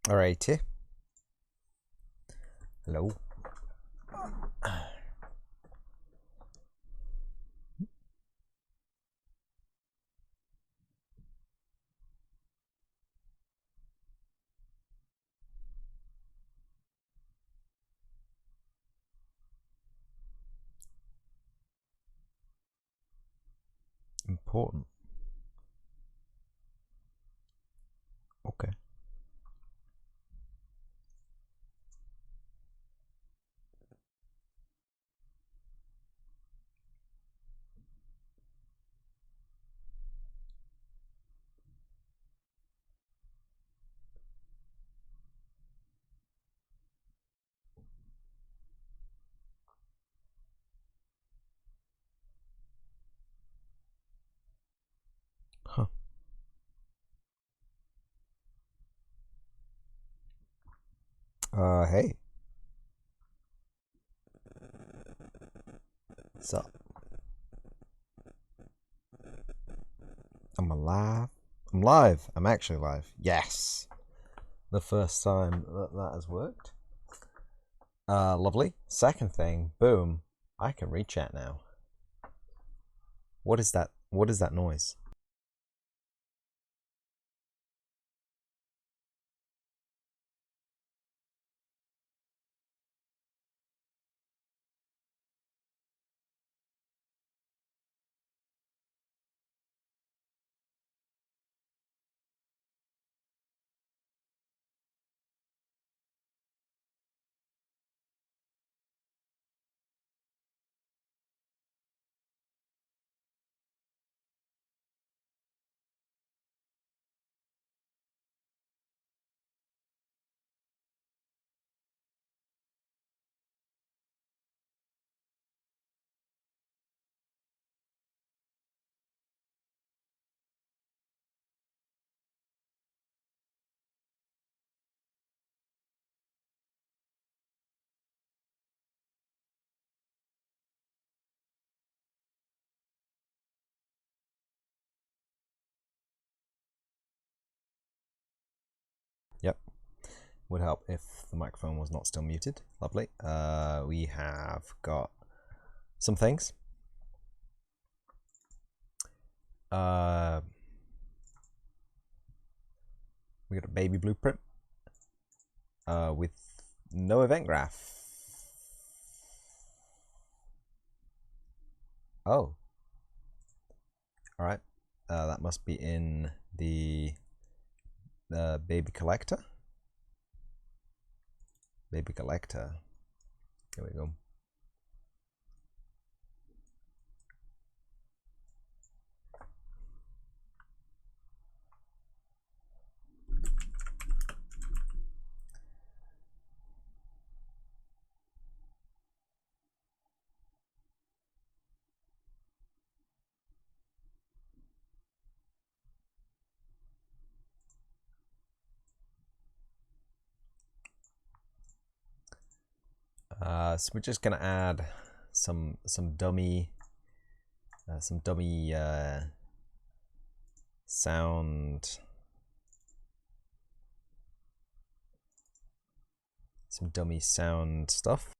Alrighty. Hello. Important. Okay. Huh. Hey. What's up? I'm alive. I'm live. I'm actually live. Yes. The first time that has worked. Lovely. Second thing, boom. I can read chat now. What is that? What is that noise? Yep. Would help if the microphone was not still muted. Lovely. We have got some things. We got a baby blueprint with no event graph. Oh. Alright. That must be in the baby collector. Baby collector. Here we go. So we're just gonna add some dummy sound, some dummy sound stuff.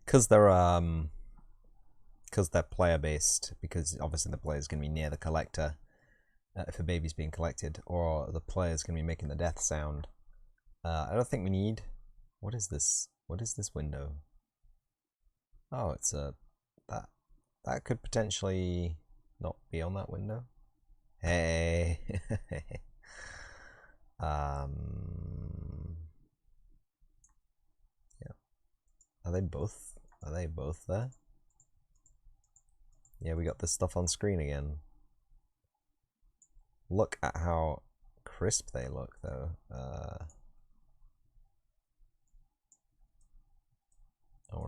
Because they're player based, because obviously the player is going to be near the collector if a baby's being collected, or the player is going to be making the death sound. I don't think we need. What is this? What is this window? Oh, it's a that could potentially not be on that window. Hey. Yeah. Are they both there? Yeah, we got this stuff on screen again. Look at how crisp they look, though.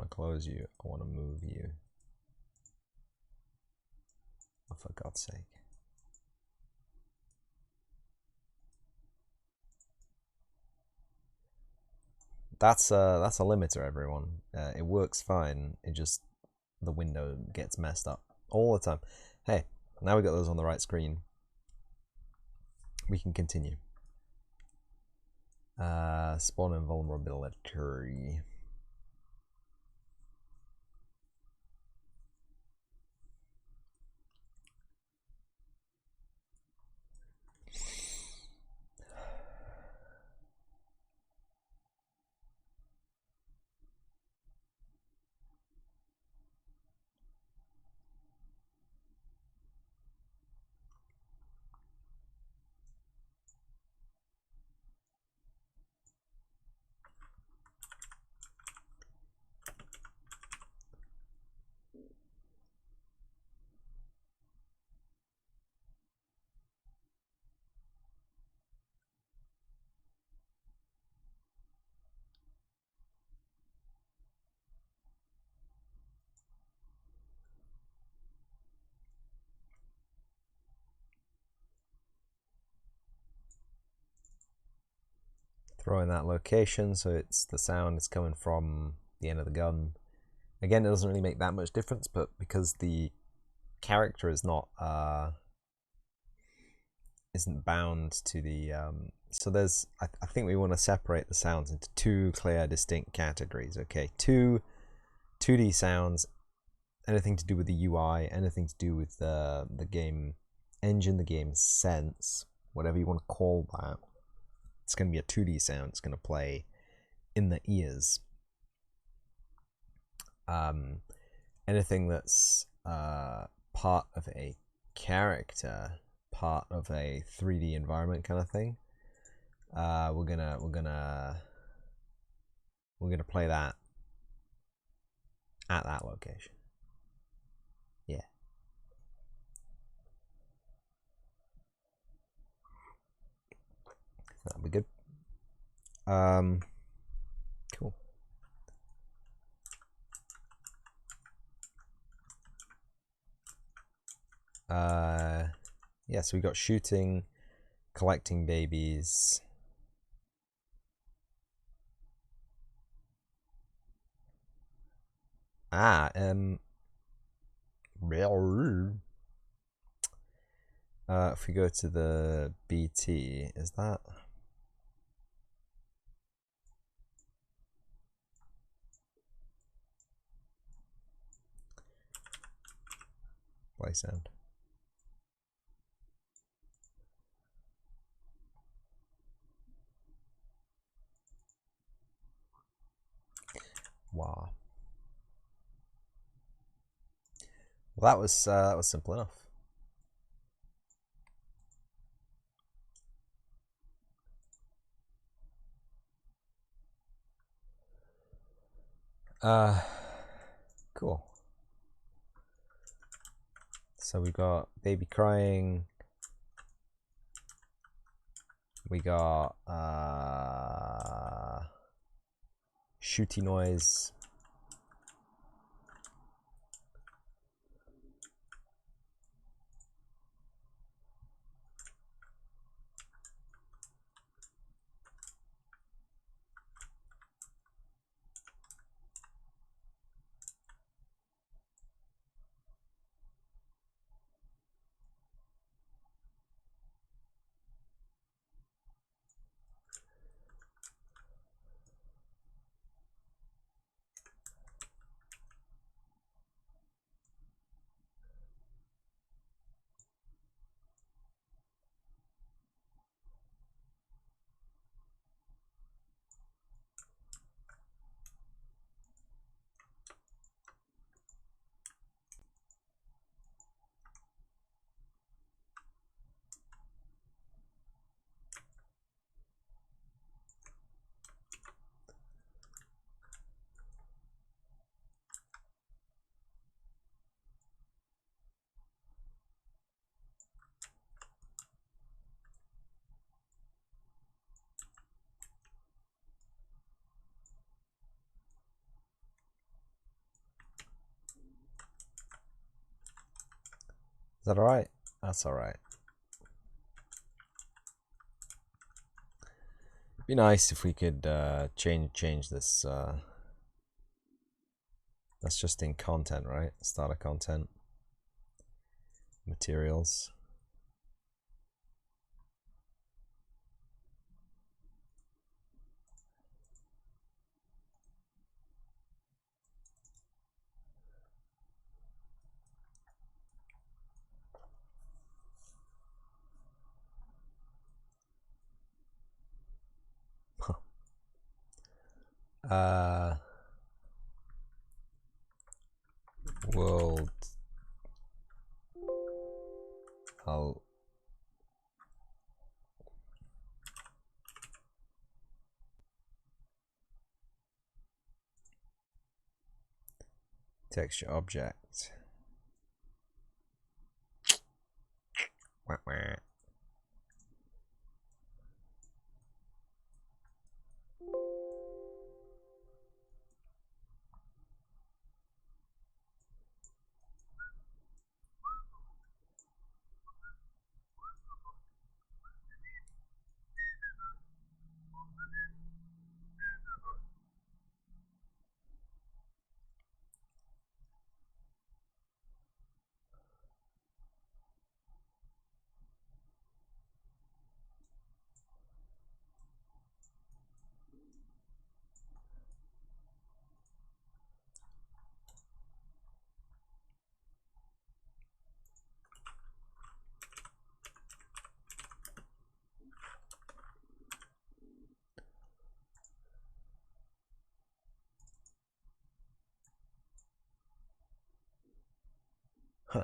to close you. I want to move you. Oh, for God's sake. That's a limiter, everyone. It works fine. It just, the window gets messed up all the time. Hey, now we got those on the right screen. We can continue. Spawn invulnerability. Throw in that location so it's the sound is coming from the end of the gun. Again, it doesn't really make that much difference, but because the character is not isn't bound to the so there's I think we want to separate the sounds into two clear distinct categories. Okay, 2D sounds, anything to do with the UI, anything to do with the game engine, the game sense, whatever you want to call that. It's going to be a 2D sound. It's going to play in the ears. Anything that's part of a character, part of a 3D environment kind of thing, we're gonna play that at that location. Yeah. That'll be good. Cool. Yeah, so we got shooting, collecting babies. If we go to the BT, is that play sound? Wow. Well, that was simple enough. Cool. So we got baby crying. We got shooty noise. that alright? That's alright. Be nice if we could change this. That's just in content, right? Starter content. Materials. World. I'll texture object. Wah, wah. Huh.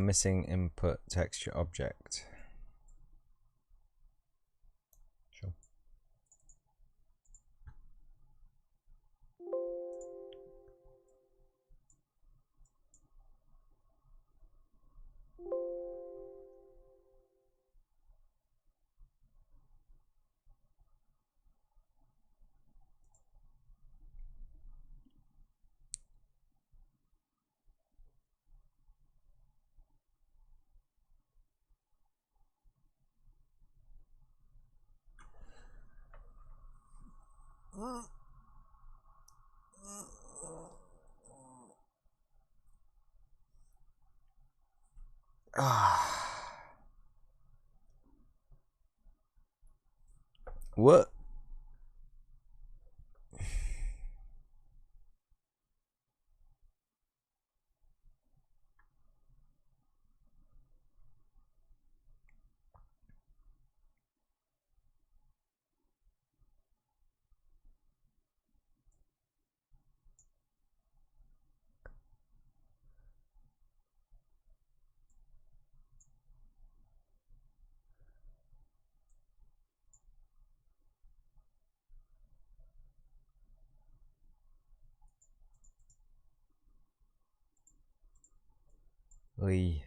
Missing input texture object. Sure. What? Oy.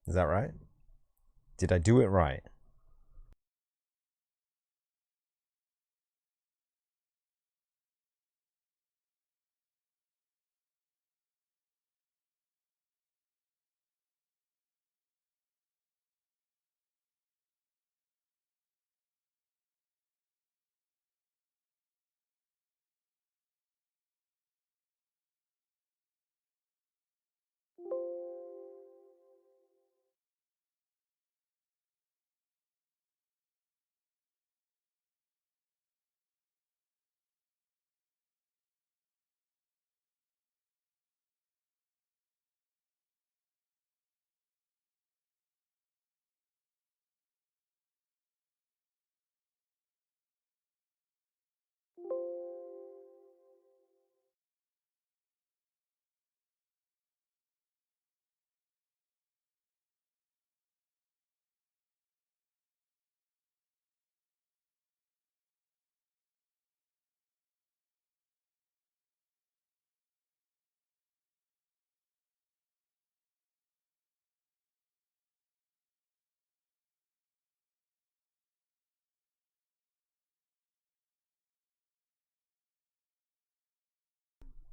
Is that right? Did I do it right?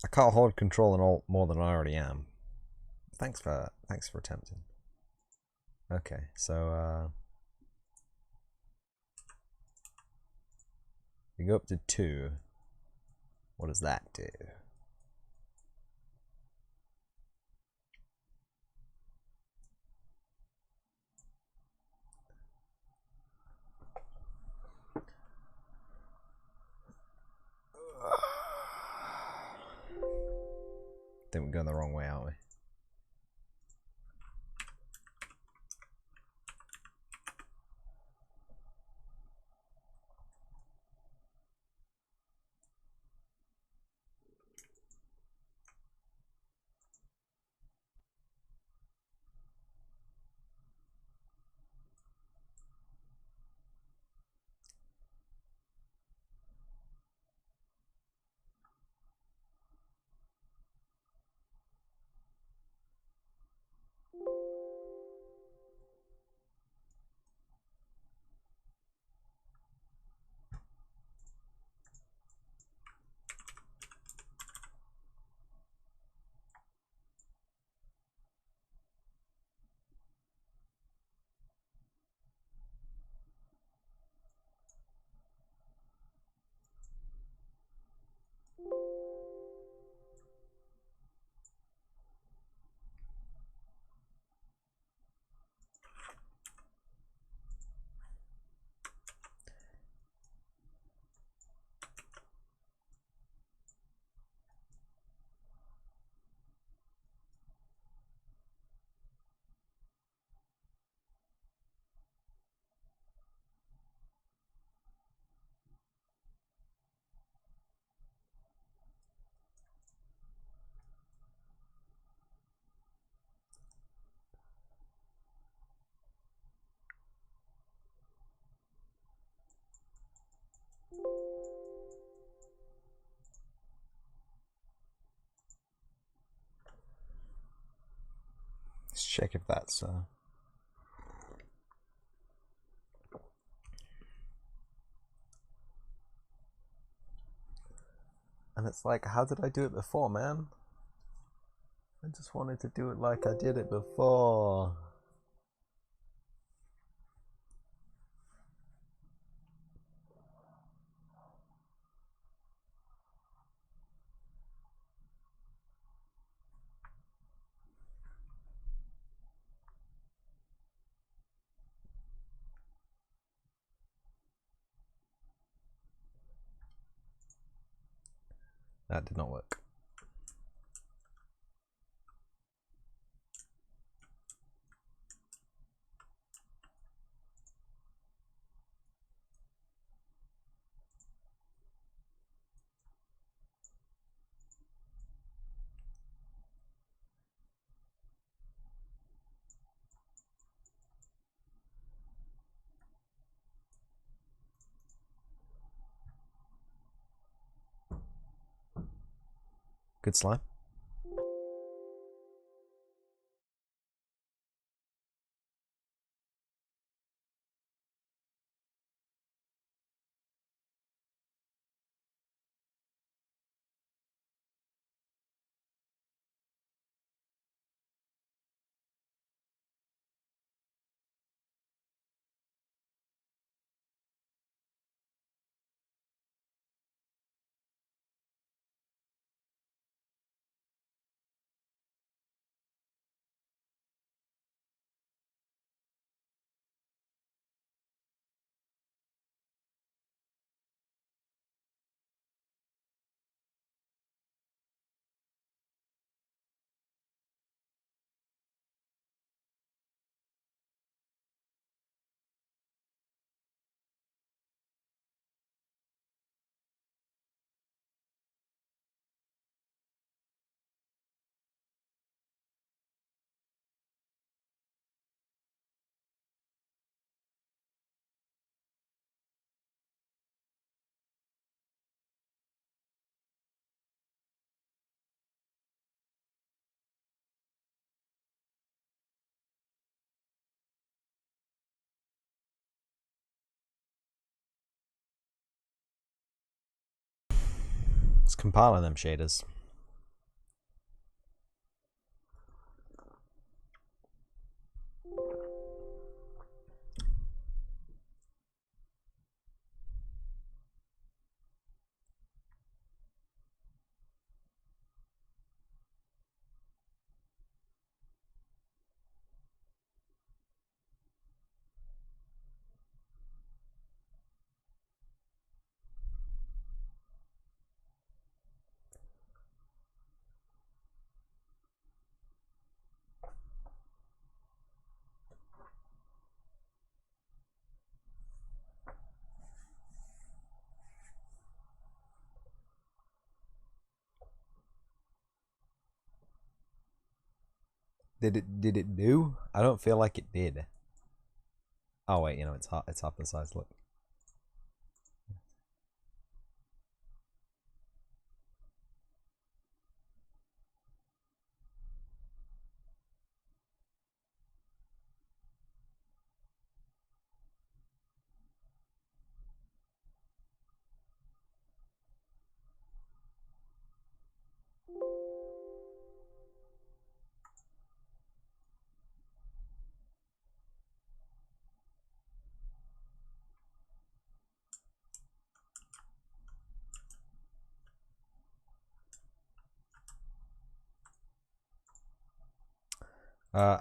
I can't hold control and alt more than I already am. Thanks for attempting. Okay, so we go up to 2. What does that do? I think we're going the wrong way, aren't we? check if that's and it's like, how did I do it before, man? I just wanted to do it like I did it before. That did not work. Good slime. It's compiling them shaders. Did it do? I don't feel like it did. Oh wait, you know, it's half the size, look.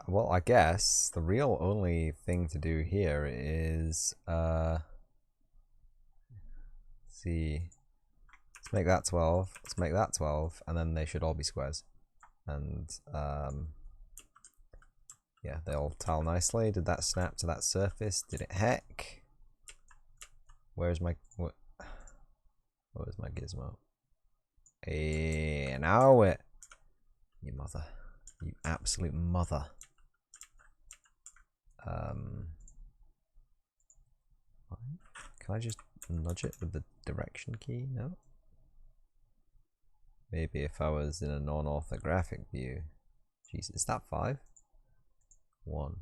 Well, I guess the real only thing to do here is, see, let's make that 12, let's make that 12, and then they should all be squares. And, yeah, they all tile nicely. Did that snap to that surface? Did it heck? Where's my, where's my gizmo? Hey, now it, you mother. You absolute mother. Can I just nudge it with the direction key? No? Maybe if I was in a non-orthographic view. Jeez, is that 5? 1.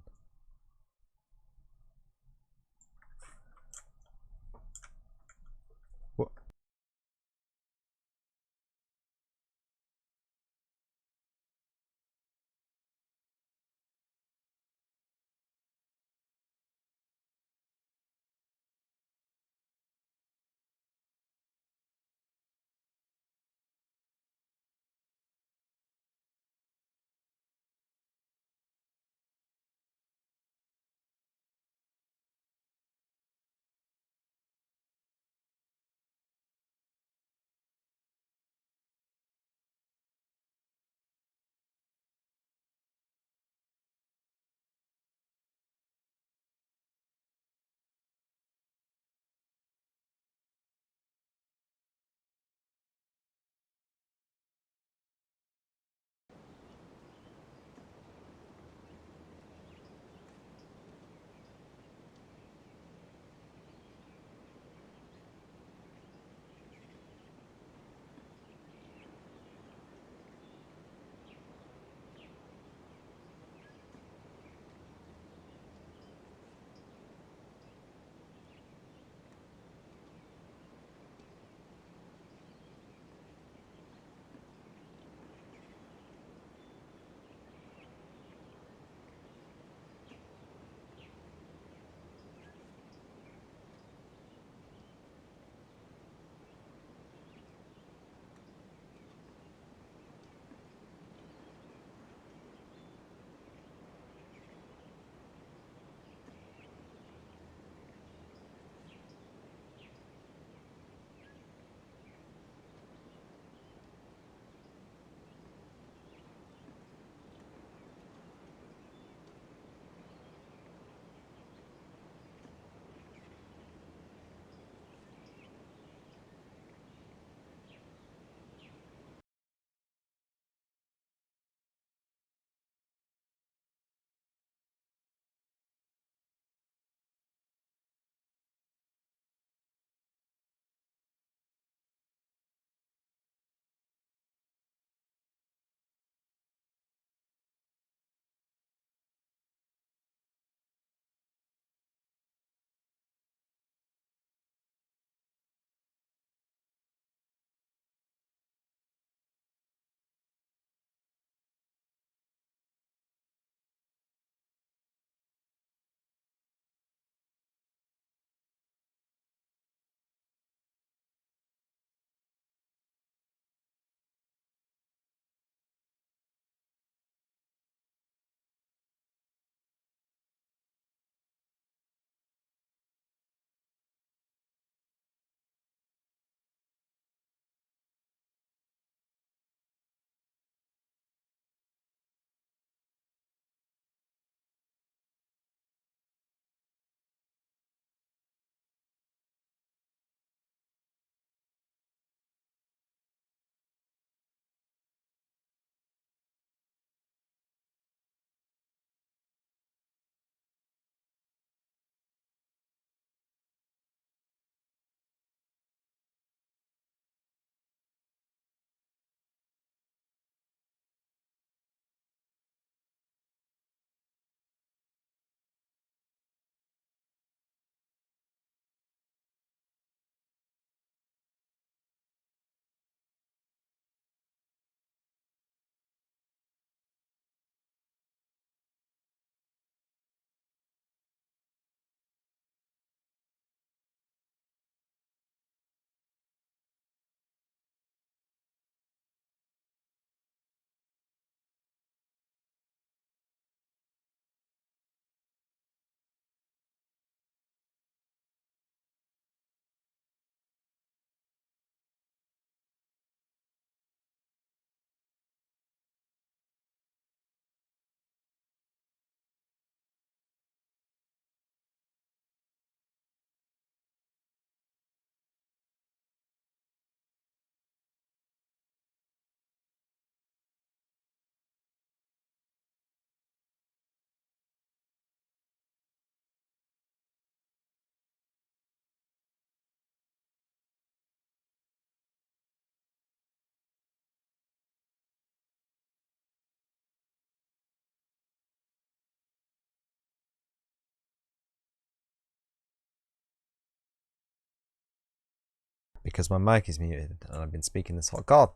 because my mic is muted and I've been speaking this whole. God,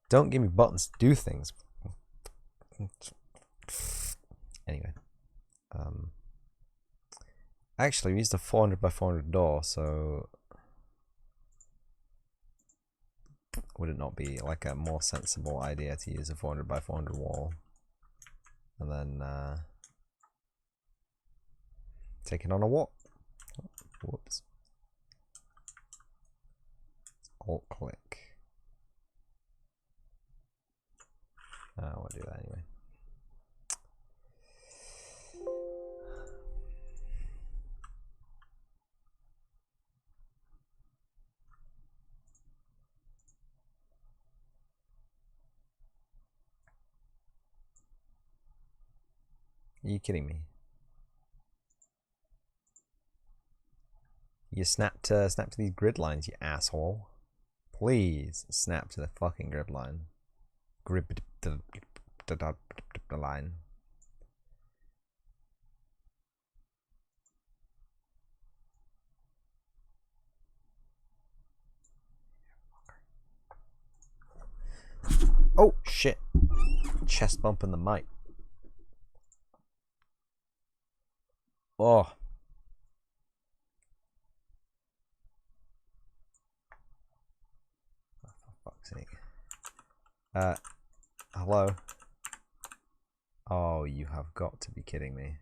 don't give me buttons to do things. Anyway, actually, we used a 400 by 400 door, so would it not be like a more sensible idea to use a 400 by 400 wall and then take it on a wall? Whoops. Alt click. We'll do that anyway. Are you kidding me? You snap to these grid lines, you asshole. Please snap to the fucking grid line. Grid the line. Oh shit! Chest bump in the mic. Oh. Oh, for fuck's sake. Hello? Oh, you have got to be kidding me.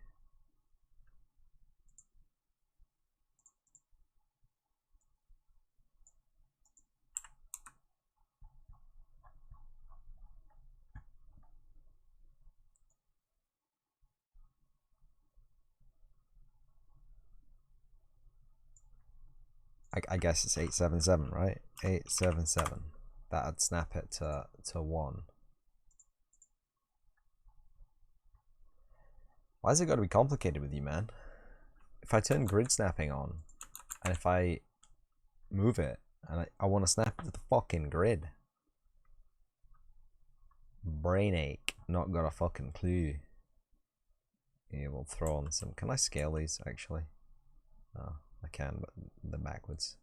I guess it's 877, right? 877. That'd snap it to 1. Why has it got to be complicated with you, man? If I turn grid snapping on, and if I move it, and I want to snap to the fucking grid. Brain ache. Not got a fucking clue. Yeah, we'll throw on some. Can I scale these, actually? Oh, I can, but they're backwards.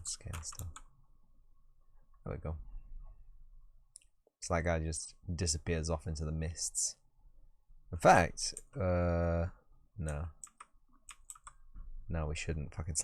Scale stuff. There we go. So that guy just disappears off into the mists. In fact, no. No, we shouldn't fucking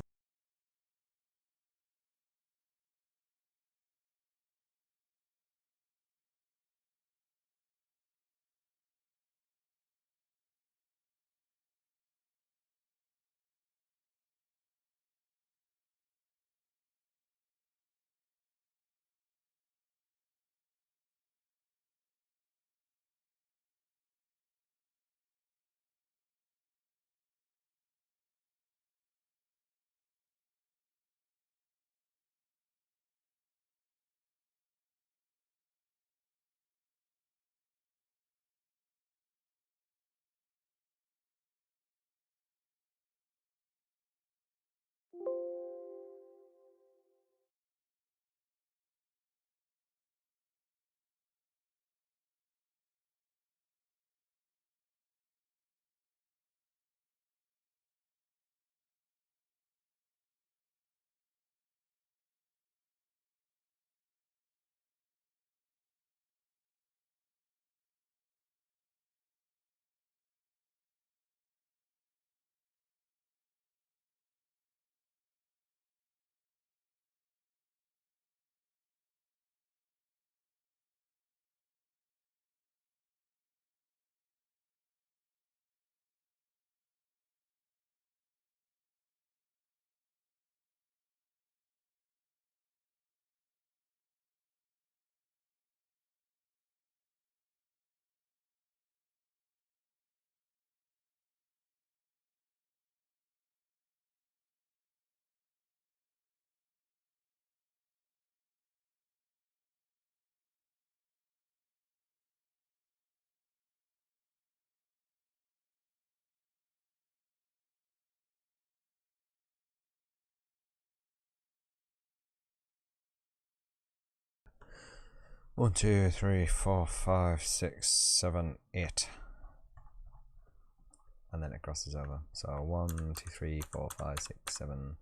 1, 2, 3, 4, 5, 6, 7, 8. And then it crosses over. So 1, 2, 3, 4, 5, 6, 7,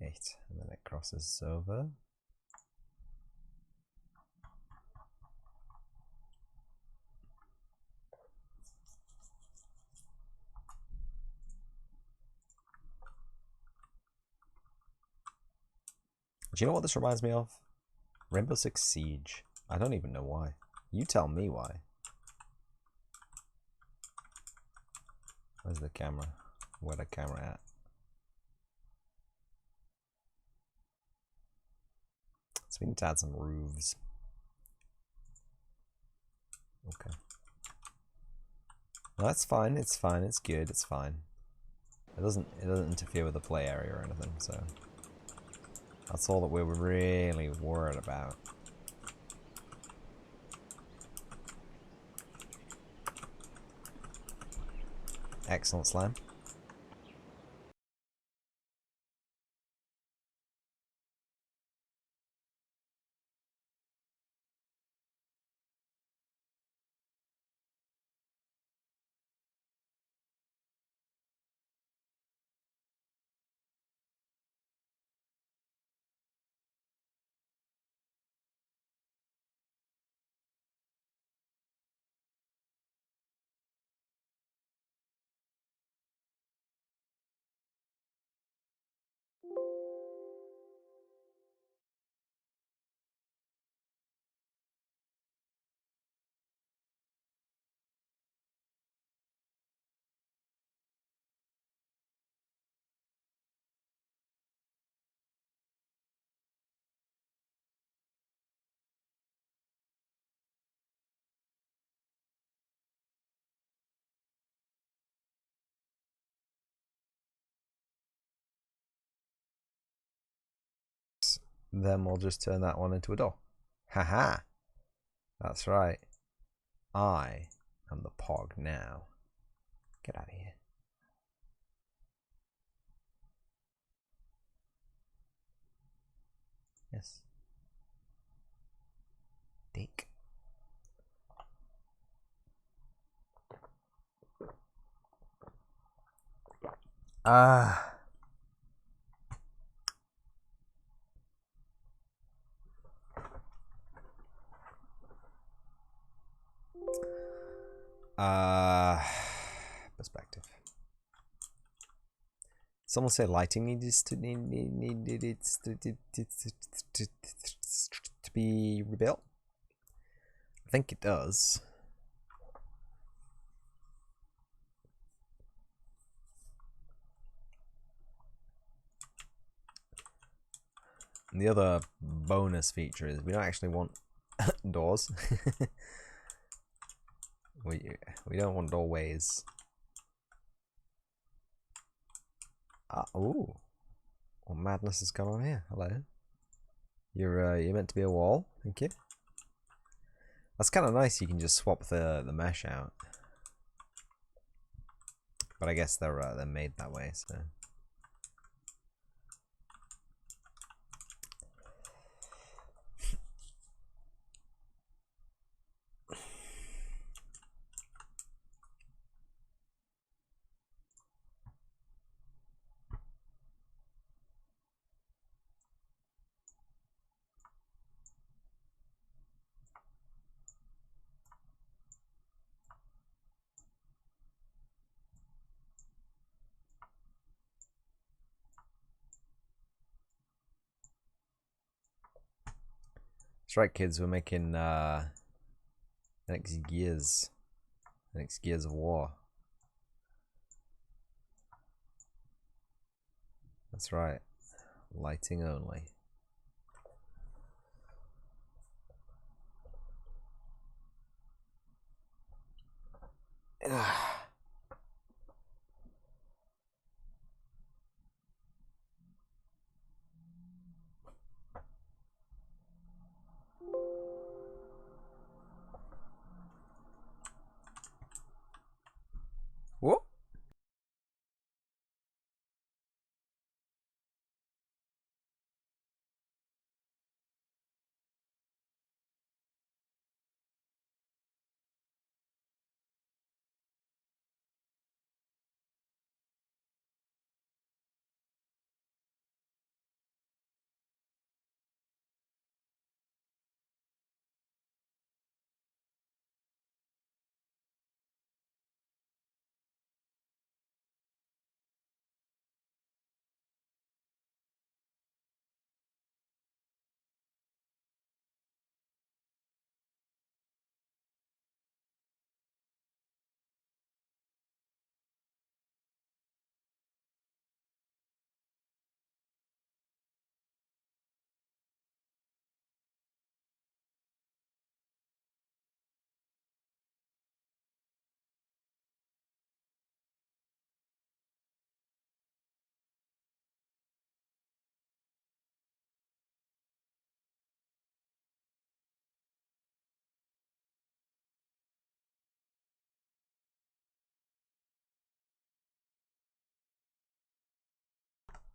8. And then it crosses over. Do you know what this reminds me of? Rainbow Six Siege. I don't even know why. You tell me why. Where's the camera? Where the camera at? So we need to add some roofs. Okay. No, that's fine. It's fine. It's good. It's fine. It doesn't interfere with the play area or anything. So that's all that we're really worried about. Excellent, Slime. Then we'll just turn that one into a door. Haha. That's right. I am the Pog now. Get out of here. Yes. Dick. Ah. Perspective. Someone said lighting needs to be rebuilt. I think it does. And the other bonus feature is we don't actually want doors. we don't want doorways. Ooh, what madness has gone on here? Hello. You're meant to be a wall. Thank you. That's kind of nice. You can just swap the mesh out. But I guess they're made that way, so. That's right, kids. We're making next Gears of War. That's right. Lighting only. Whoop.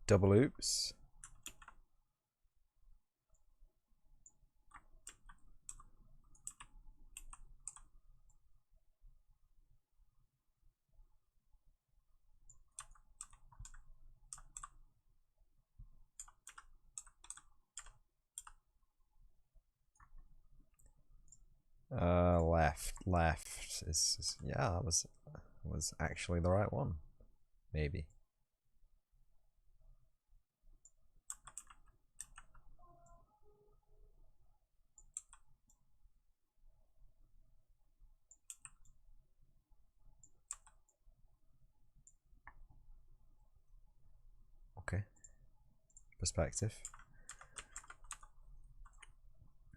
Double oops. Left is yeah, that was actually the right one, maybe. Okay. Perspective.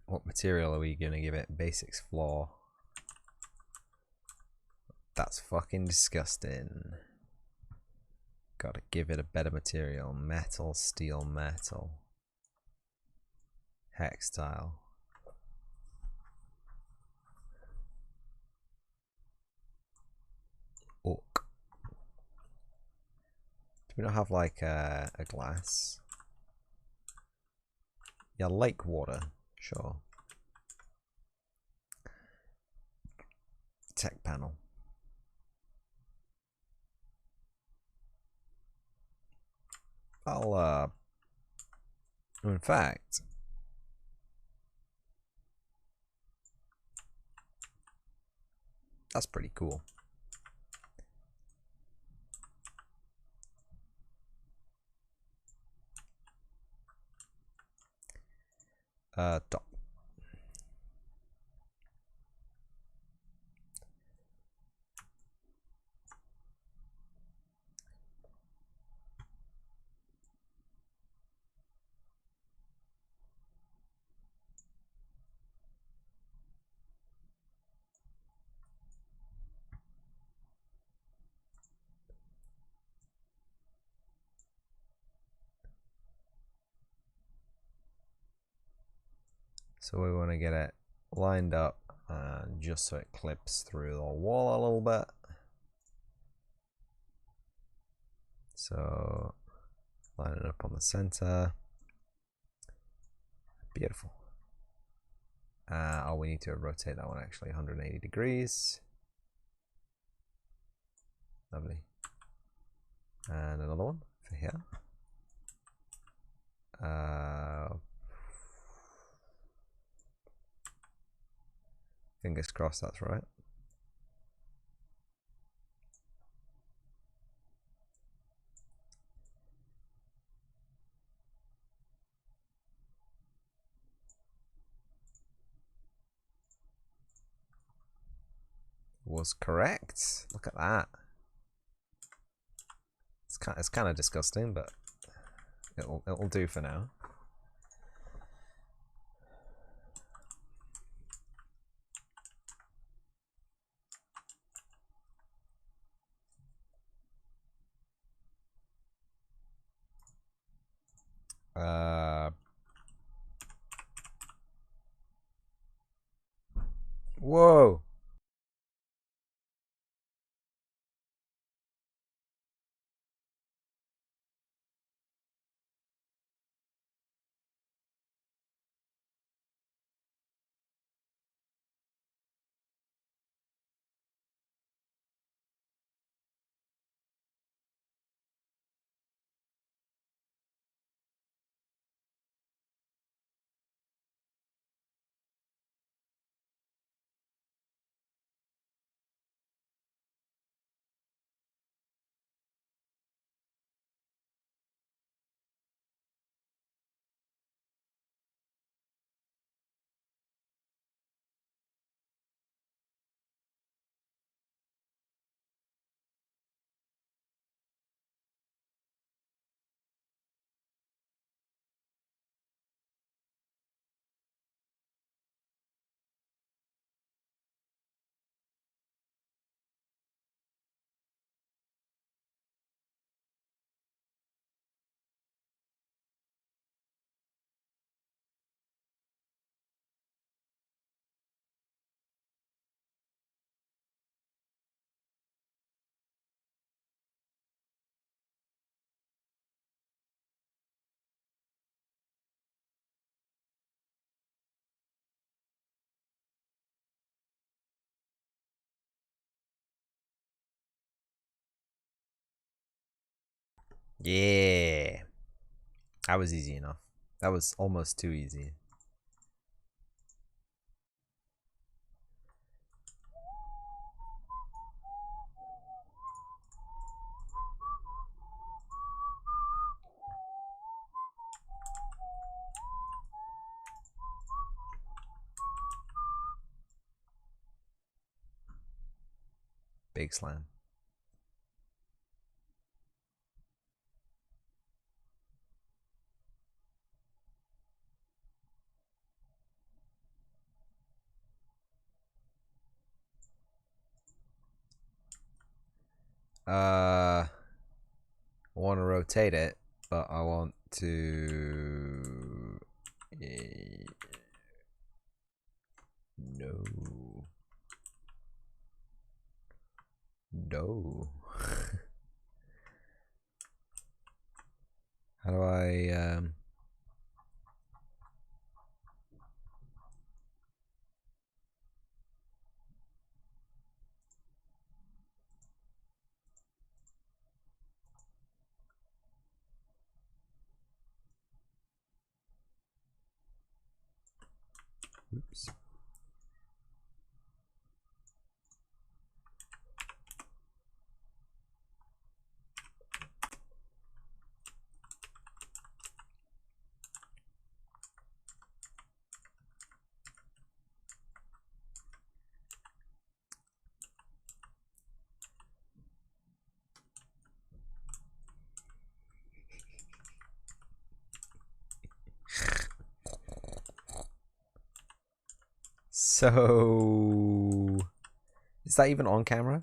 What material are we gonna give it? Basics floor. That's fucking disgusting. Gotta give it a better material. Metal, steel, metal. Hex tile. Oak. Do we not have like a glass? Yeah, lake water. Sure. Tech panel. I'll in fact, that's pretty cool. Top. So we want to get it lined up and just so it clips through the wall a little bit. So line it up on the center. Beautiful. Oh, we need to rotate that one actually 180 degrees. Lovely. And another one for here. Fingers crossed that's right. Was correct. Look at that. It's kind of disgusting, but it'll do for now. Whoa. Yeah. That was easy enough. That was almost too easy. Big slam. I want to rotate it, but I want to... No. No. How do I... Oops. So... Is that even on camera?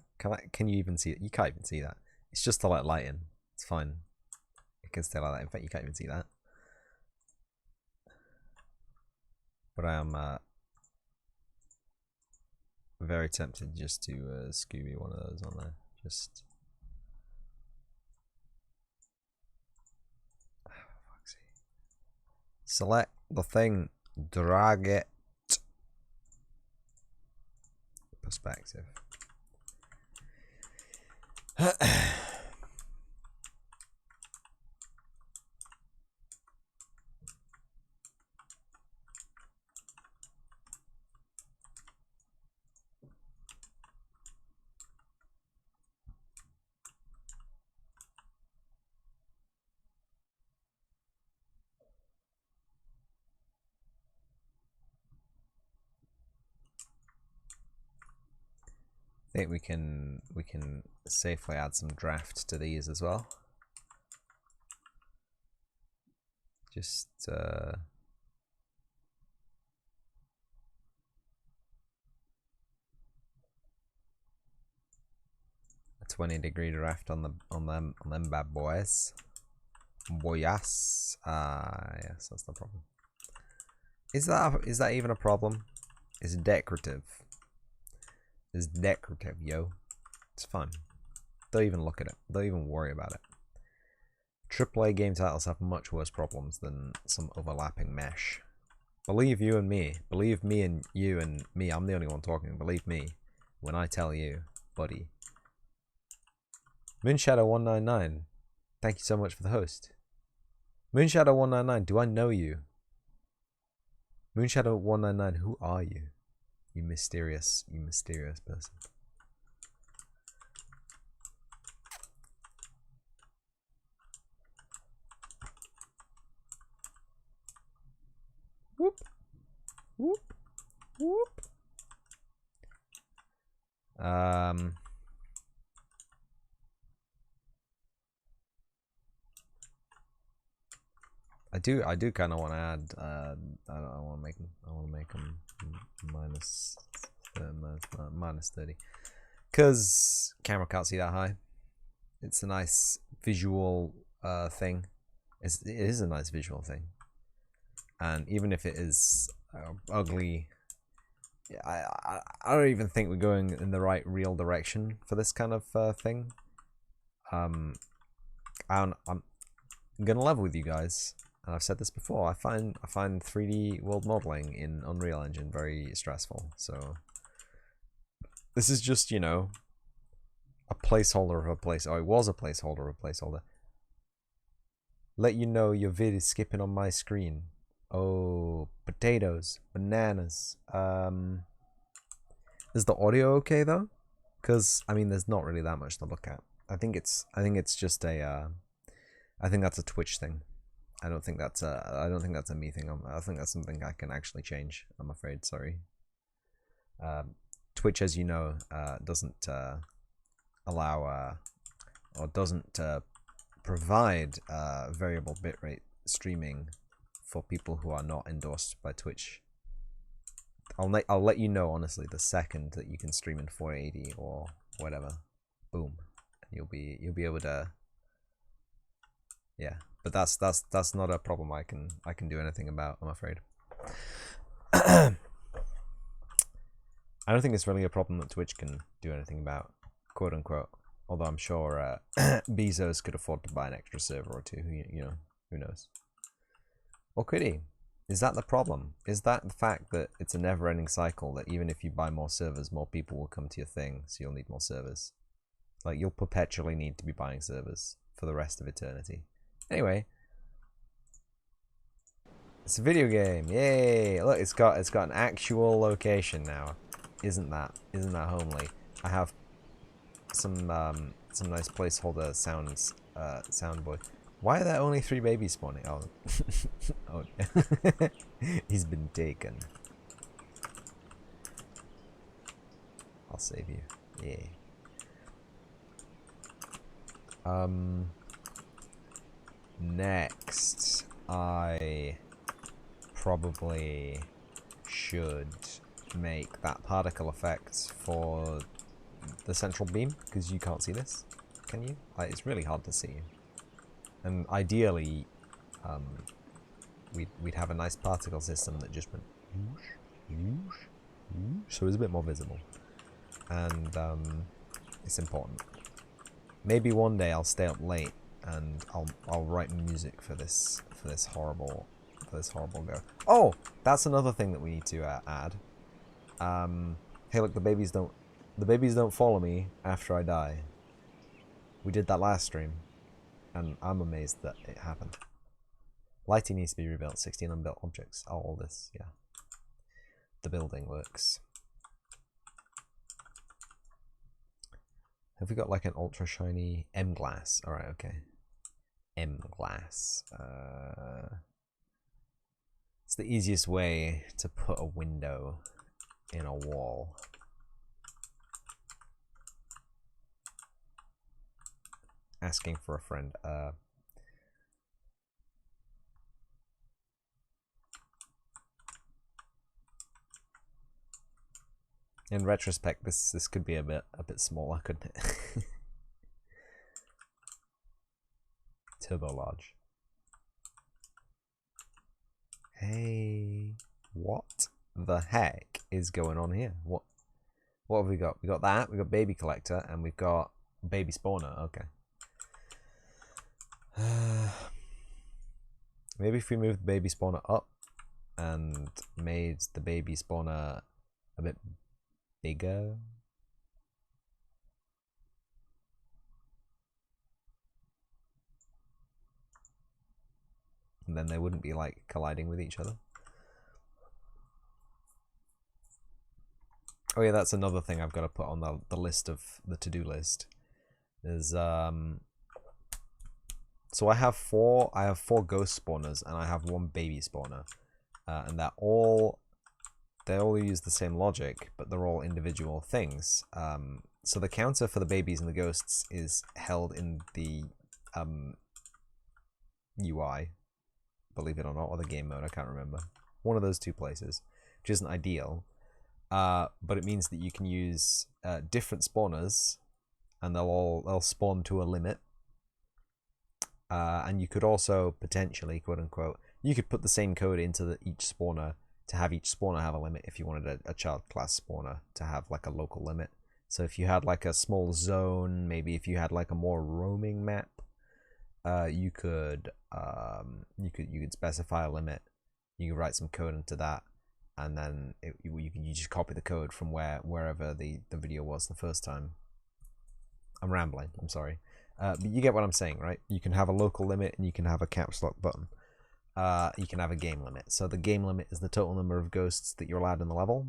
Can you even see it? You can't even see that. It's just to let light in. It's fine. It can stay like that. In fact, you can't even see that. But I am very tempted just to Scooby one of those on there. Just... Select the thing. Drag it. Perspective. I think we can safely add some draft to these as well. Just a 20-degree draft on them bad boys. Boyas. Yes, that's the problem. Is that even a problem? It's decorative. It's decorative, yo. It's fun. Don't even look at it. Don't even worry about it. AAA game titles have much worse problems than some overlapping mesh. Believe you and me. Believe me and you and me. I'm the only one talking. Believe me when I tell you, buddy. Moonshadow199. Thank you so much for the host. Moonshadow199, do I know you? Moonshadow199, who are you? You mysterious person. Whoop. Whoop. Whoop. I do kind of want to add. I want to make them minus 30, because camera can't see that high. It's a nice visual thing. It is a nice visual thing, and even if it is ugly, I don't even think we're going in the right real direction for this kind of thing. I'm gonna level with you guys. And I've said this before, I find 3D world modeling in Unreal Engine very stressful. So this is just, you know, a placeholder of a place. Oh, it was a placeholder of a placeholder. Let you know your vid is skipping on my screen. Oh, potatoes, bananas. Is the audio okay though? Because I mean, there's not really that much to look at. I think it's just a. I think that's a Twitch thing. I don't think that's a me thing. I think that's something I can actually change. I'm afraid. Sorry. Twitch, as you know, doesn't allow or doesn't provide variable bitrate streaming for people who are not endorsed by Twitch. I'll let you know honestly the second that you can stream in 480 or whatever. Boom, you'll be able to. Yeah, but that's not a problem I can do anything about, I'm afraid. I don't think it's really a problem that Twitch can do anything about, quote unquote. Although I'm sure Bezos could afford to buy an extra server or two. You know, who knows? Or could he? Is that the problem? Is that the fact that it's a never-ending cycle that even if you buy more servers, more people will come to your thing, so you'll need more servers? Like, you'll perpetually need to be buying servers for the rest of eternity. Anyway, it's a video game. Yay! Look, it's got an actual location now. Isn't that homely? I have some nice placeholder sounds soundboard. Why are there only 3 babies spawning? Oh, oh, he's been taken. I'll save you. Yeah. Next, I probably should make that particle effect for the central beam, because you can't see this, can you? Like, it's really hard to see. And ideally, we'd have a nice particle system that just went whoosh, whoosh, whoosh, so it's a bit more visible. And it's important. Maybe one day I'll stay up late and I'll write music for this horrible go. Oh, that's another thing that we need to add. Hey, look, the babies don't follow me after I die. We did that last stream, and I'm amazed that it happened. Lighting needs to be rebuilt. 16 unbuilt objects. Oh, all this, yeah. The building works. Have we got like an ultra shiny M glass? All right, okay. M glass. It's the easiest way to put a window in a wall. Asking for a friend. In retrospect, this could be a bit smaller, couldn't it? Turbo large. Hey, what the heck is going on here? What have we got? We got that. We got baby collector, and we've got baby spawner. Okay. Maybe if we moved the baby spawner up and made the baby spawner a bit bigger. And then they wouldn't be like colliding with each other. Oh yeah, that's another thing I've got to put on the list of the to-do list. Is so I have four ghost spawners and I have 1 baby spawner, and they all use the same logic, but they're all individual things. So the counter for the babies and the ghosts is held in the UI, believe it or not, or the game mode, I can't remember. One of those 2 places, which isn't ideal, but it means that you can use different spawners, and they'll spawn to a limit. And you could also potentially, quote unquote, you could put the same code into each spawner to have each spawner have a limit if you wanted a child class spawner to have like a local limit. So if you had like a small zone, maybe if you had like a more roaming map, you could specify a limit. You could write some code into that, and then you just copy the code from wherever the video was the first time. I'm rambling. I'm sorry. But you get what I'm saying, right? You can have a local limit and you can have a caps lock button. You can have a game limit. So the game limit is the total number of ghosts that you're allowed in the level.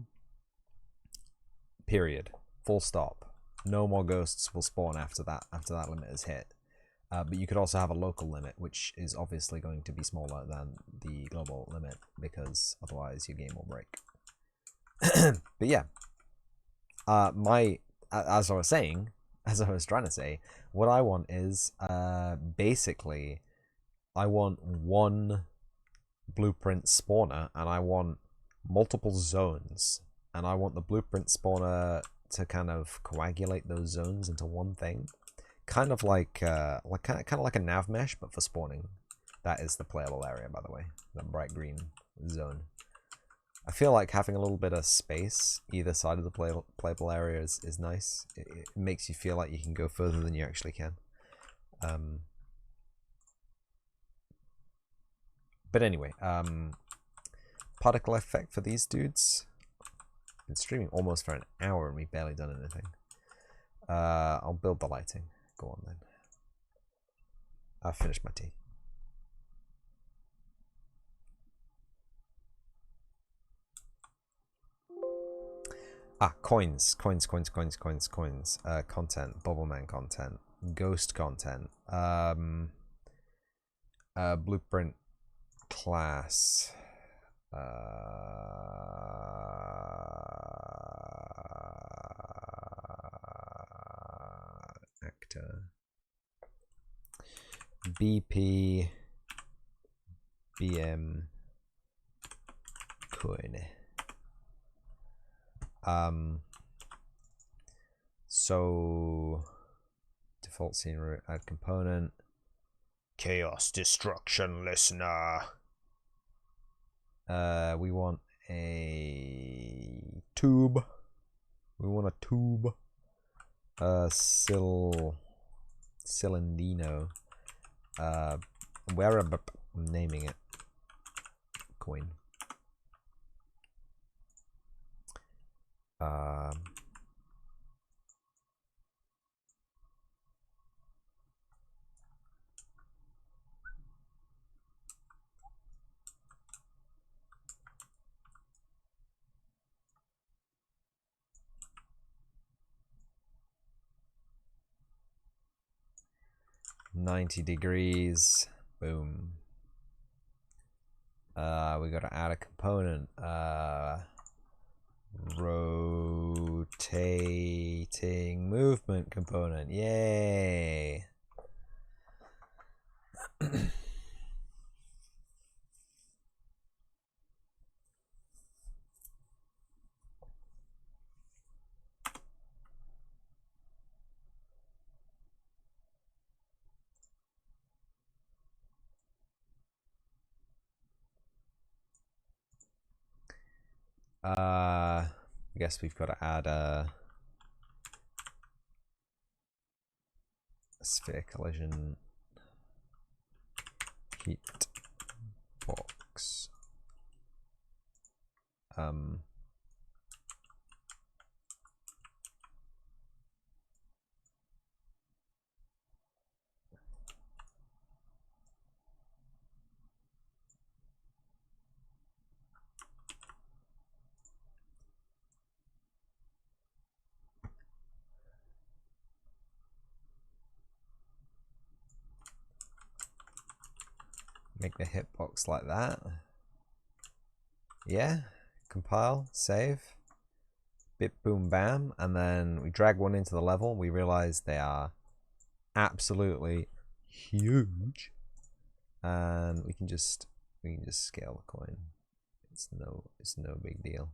Period. Full stop. No more ghosts will spawn after that limit is hit. But you could also have a local limit, which is obviously going to be smaller than the global limit, because otherwise your game will break. But yeah, as I was saying, as I was trying to say, what I want is basically, I want one blueprint spawner, and I want multiple zones, and I want the blueprint spawner to kind of coagulate those zones into one thing. Kind of like a nav mesh, but for spawning. That is the playable area, by the way. The bright green zone. I feel like having a little bit of space either side of the playable area is nice. It makes you feel like you can go further than you actually can. But anyway, particle effect for these dudes. Been streaming almost for an hour and we've barely done anything. I'll build the lighting. Go on then. I've finished my tea. Coins. Content. Bubbleman content. Ghost content. Blueprint class. Actor. BP. BM. Coin. So default scene route, add component, chaos destruction listener. We want a tube. We want a tube. Cylindino. Where I'm naming it. Coin. 90 degrees. Boom. We gotta add a component. Rotating movement component. Yay. I guess we've got to add a sphere collision heat box. Make the hitbox like that. Yeah. Compile, save. Bip, boom, bam. And then we drag one into the level. We realize they are absolutely huge. And we can just scale the coin. It's no big deal.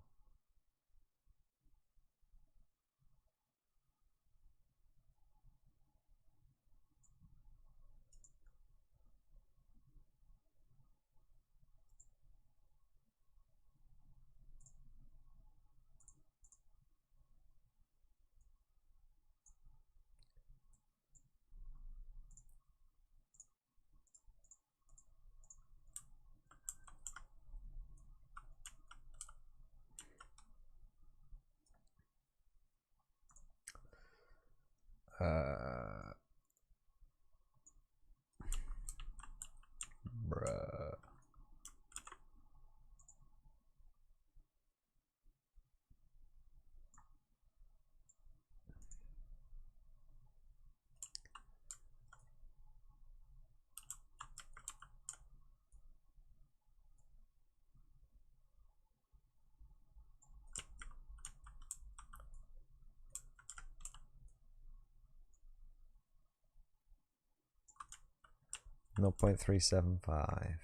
0.375.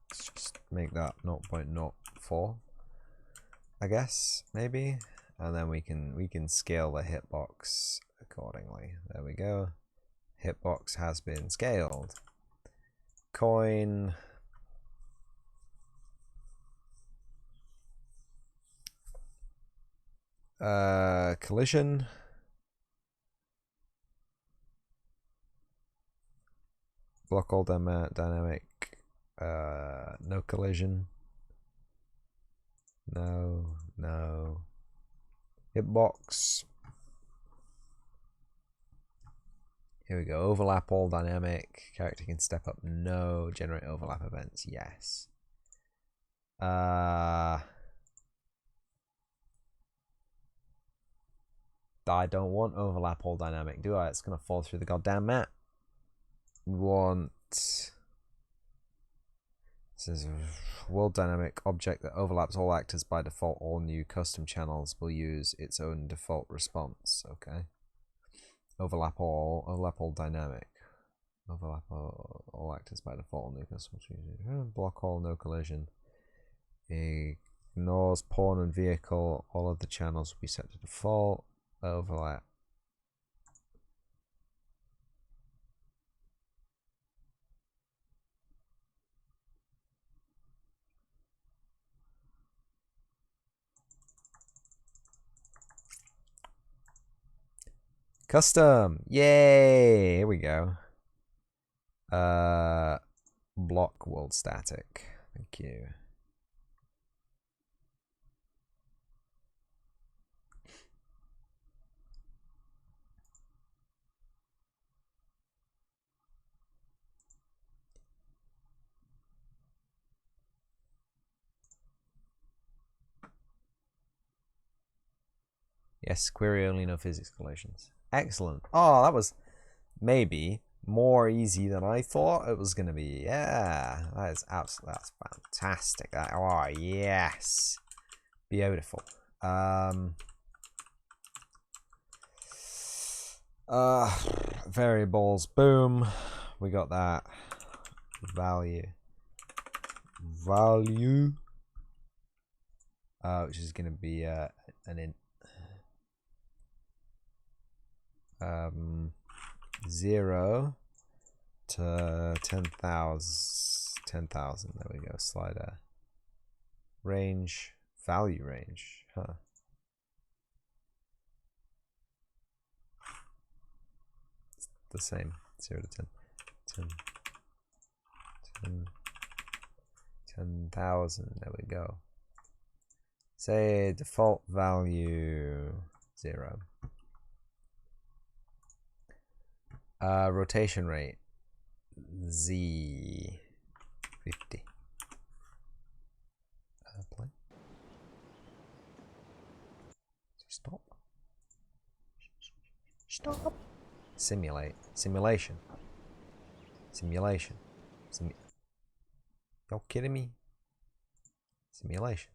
Let's just make that 0.04, I guess, maybe, and then we can scale the hitbox accordingly. There we go. Hitbox has been scaled. Coin. Collision. Block all dynamic. No collision. No. Hitbox. Here we go. Overlap all dynamic. Character can step up. No. Generate overlap events. Yes. I don't want overlap all dynamic, do I? It's gonna fall through the goddamn map. We want. This is a world dynamic object that overlaps all actors by default. All new custom channels will use its own default response. Okay. Overlap all dynamic. Overlap all actors by default. New custom block all, no collision. Ignores pawn and vehicle. All of the channels will be set to default. Overlap. Custom. Yay! Here we go. Block world static. Thank you. Yes, query only, no physics collisions. Excellent. Oh, that was maybe more easy than I thought it was going to be. Yeah, that is absolutely, that's fantastic. Oh, yes. Beautiful. Variables, boom. We got that. Value. Which is going to be an int. 0 to 10,000. There we go. Slider. Range. Value range. Huh. It's the same. 0 to 10,000. There we go. Say default value 0. Rotation rate Z 50. Play. Stop. Simulation. Y'all kidding me? Simulation.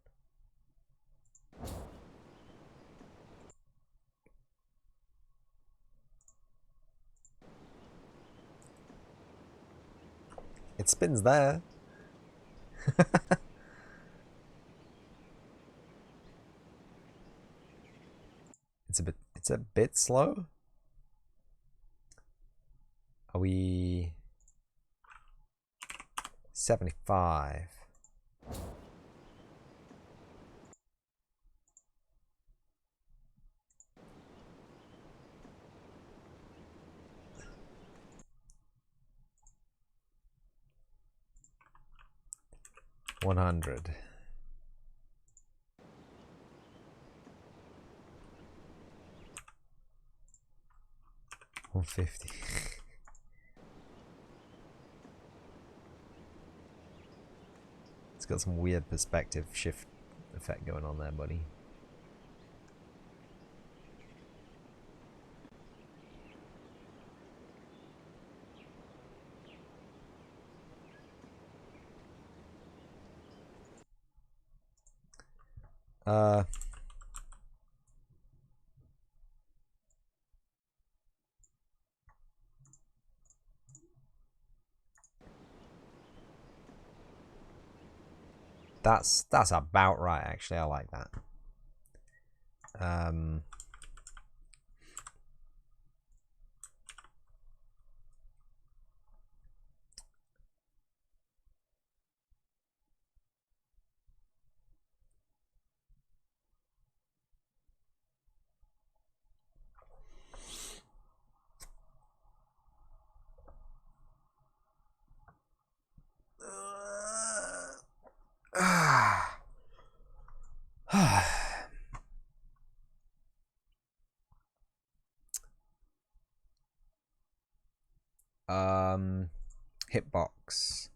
It spins there. It's a bit slow. Are we 75? $100. 150. It's got some weird perspective shift effect going on there, buddy. Uh, that's about right, actually. I like that. Hitbox.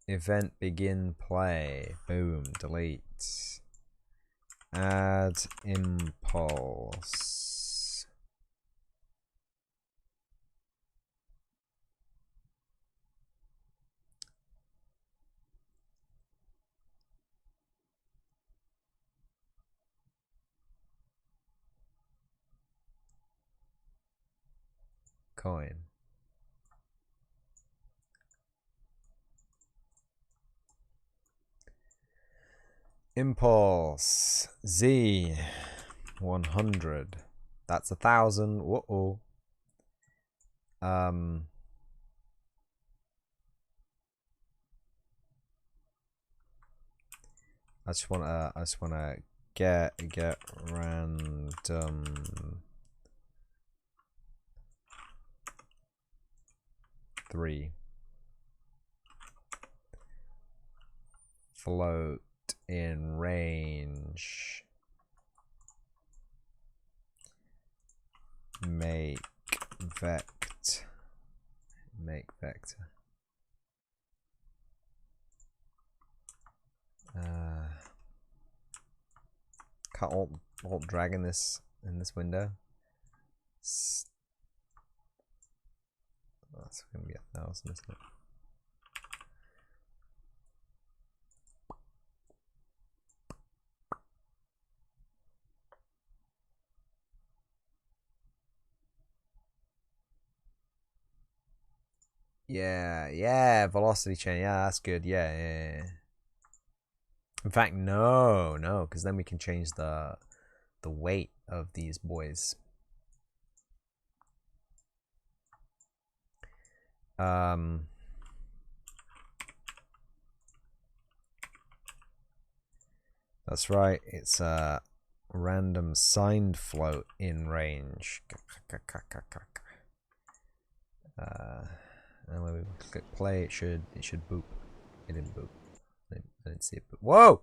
Event begin play. Boom. Delete. Add impulse. Coin. Impulse. Z. 100. That's 1,000. Whoa. I just wanna get random 3. Float in range. Make vector. Can't alt drag in this window. That's gonna be 1,000, isn't it? Yeah, velocity chain. Yeah, that's good. Yeah. In fact, no, because then we can change the weight of these boys. That's right. It's a random signed float in range. And when we click play, it should boop. It didn't boop. I didn't see it. But whoa!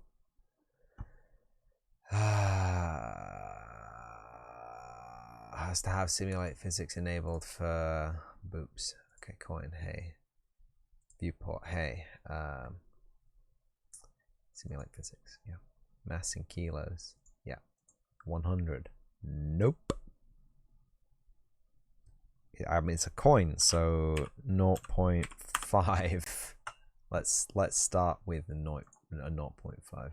Has to have simulate physics enabled for boops. Okay, coin. Hey. Viewport. Hey. Simulate physics. Yeah. Mass in kilos. Yeah. 100. Nope. I mean, it's a coin, so 0.5. Let's start with a 0.5.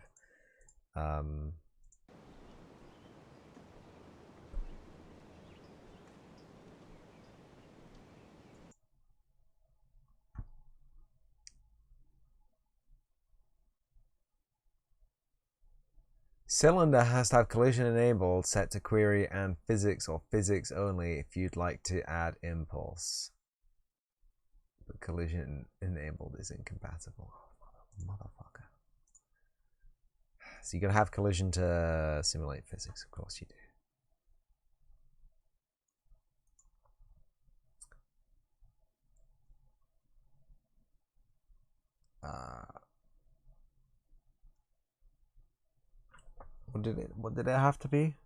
Cylinder has to have collision enabled, set to query and physics or physics only if you'd like to add impulse. But collision enabled is incompatible. Motherfucker. So you gotta have collision to simulate physics, of course you do. What did it have to be?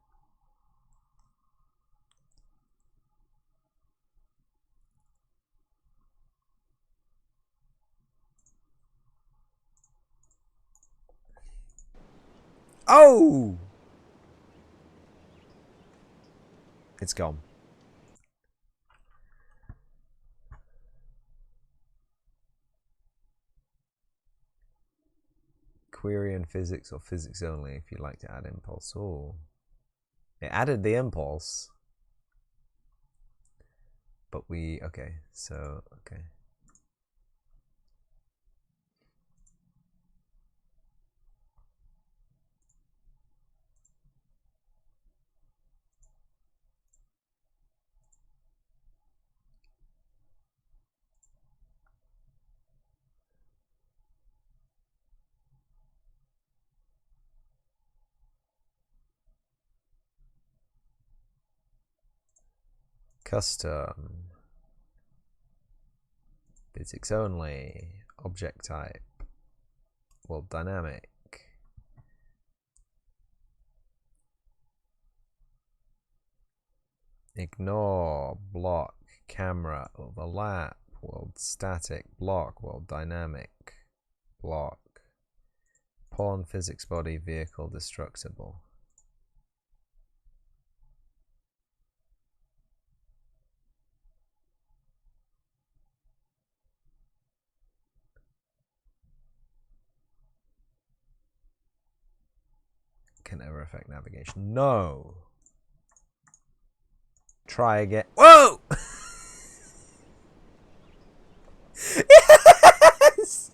Oh! It's gone. Query and physics or physics only if you'd like to add impulse. Oh. It added the impulse. But okay, so, okay. Custom. Physics only. Object type. World dynamic. Ignore. Block. Camera. Overlap. World static. Block. World dynamic. Block. Pawn. Physics body. Vehicle. Destructible. Can ever affect navigation. No. Try again. Whoa! Yes!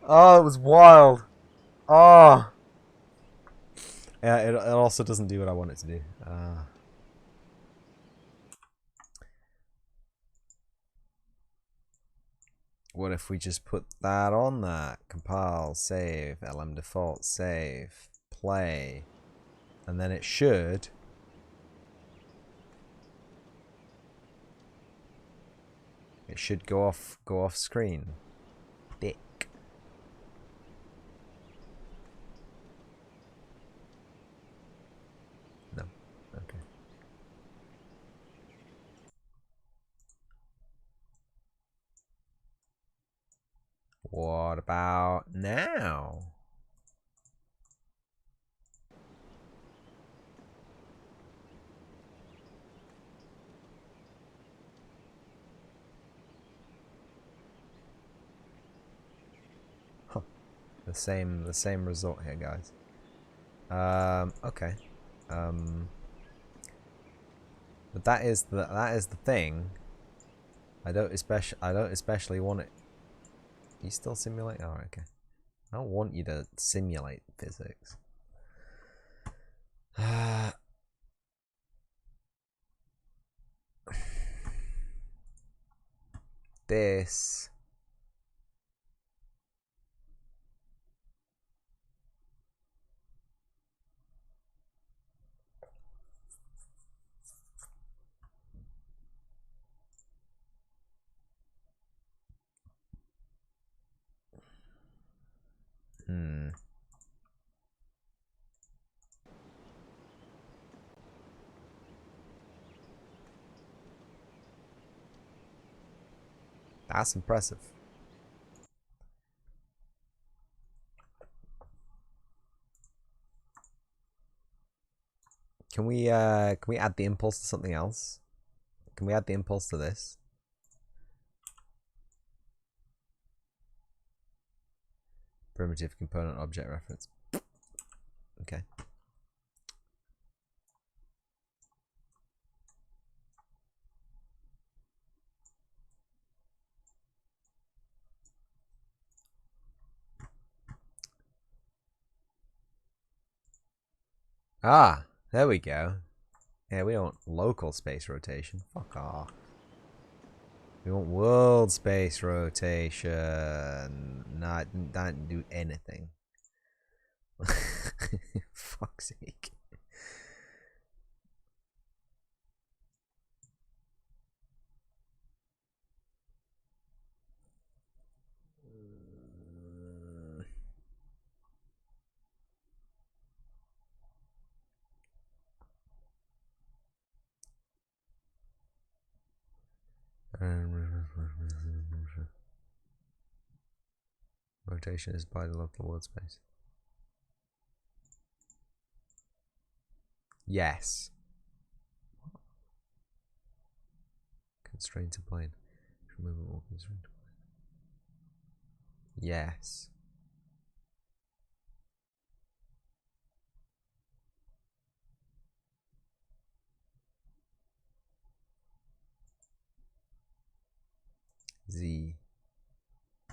Oh, it was wild. Oh. Yeah, it also doesn't do what I want it to do. What if we just put that on that? Compile, save, LM default, save, play. And then it should... It should go off screen. Dick. No. Okay. What about now? Huh. The same result here, guys. Okay. But that is the thing. I don't especially want it. You still simulate? Oh, okay. I don't want you to simulate physics. This. That's impressive. Can we add the impulse to something else? Can we add the impulse to this? Primitive component object reference. Okay. Ah, there we go. Yeah, we don't want local space rotation. Fuck off. We want world space rotation. Not do anything. Fuck's sake. rotation is by the local world space. Yes. Constraint to plane. Movement or constraint to plane. Yes. Z.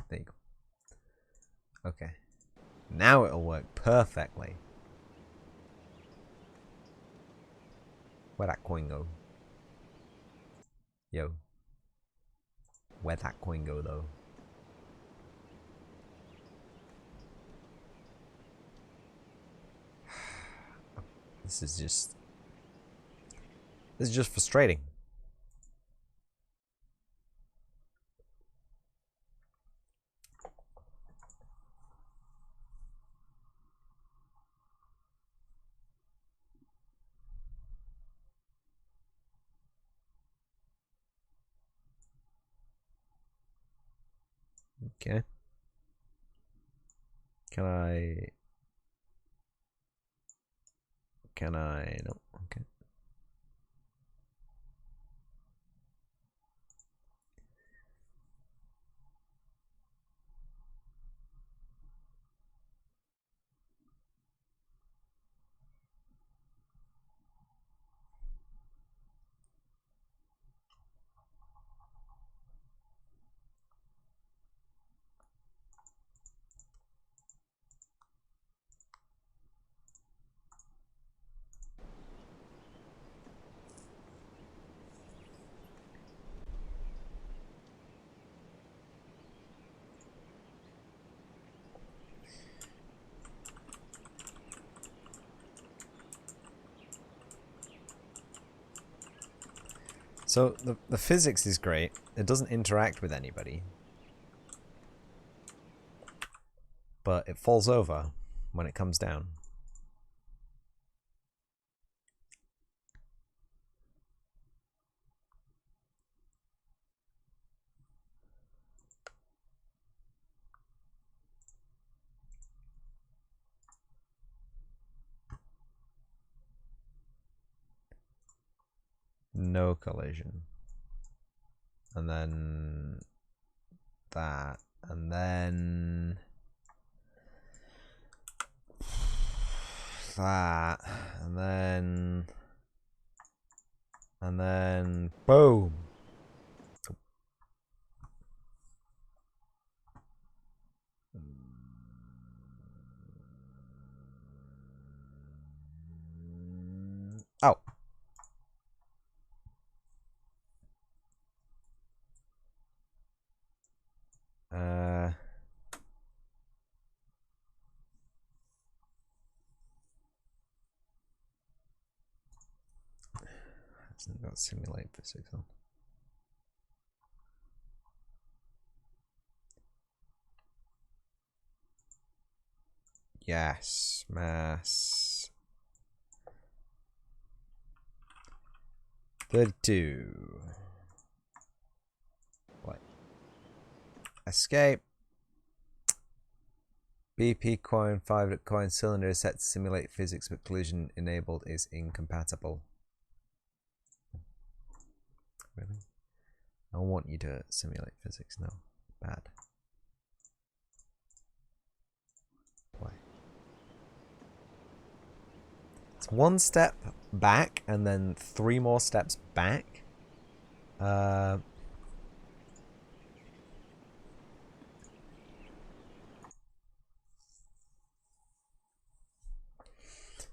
There you go. Okay. Now it'll work perfectly. Where'd that coin go? Yo. Where'd that coin go, though? This is just frustrating. Okay. Can I? No. Okay. So the physics is great. It doesn't interact with anybody. But it falls over when it comes down. No collision. And then that. And then that. And then boom. Oh. Hasn't got simulate physics on. Yes, mass. 32. What? Escape. BP coin 5 coin cylinder is set to simulate physics, but collision enabled is incompatible. Really? I want you to simulate physics. No. Bad. Play. It's one step back and then 3 more steps back.